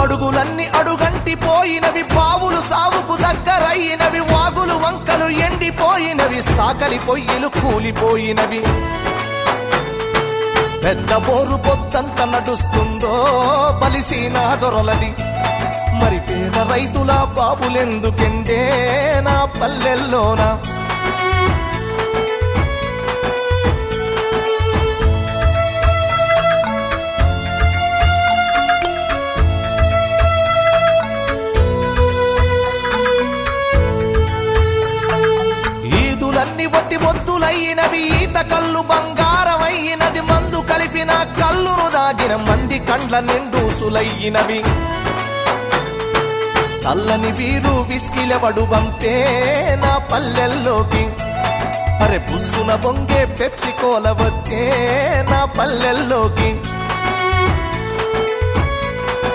అడుగులన్నీ అడుగంటి పోయినవి, బావులు సావుకు దగ్గరయినవి, వాగులు వంకలు ఎండిపోయినవి, సాకలి పొయ్యిలు కూలిపోయినవి. పెద్ద బోరు పొద్దంత నడుస్తుందో బలిసీనా దొరలది, మరి పేద రైతుల బాబులెందుకెండే నా పల్లెల్లోనా. ఈదులన్నీ వట్టి మొద్దులయ్యినవి, ఈత కళ్ళు బంగారమయ్యినది, మందు కలిపిన కళ్ళును దాగిన మంది కండ్ల నిండూసులయ్యినవి. చల్లని వీరు విస్కిలవడు బంపే నా పల్లెల్లోకి, అరే బుస్సున బొంగే పెప్సి కోల వచ్చే నా పల్లెల్లోకి.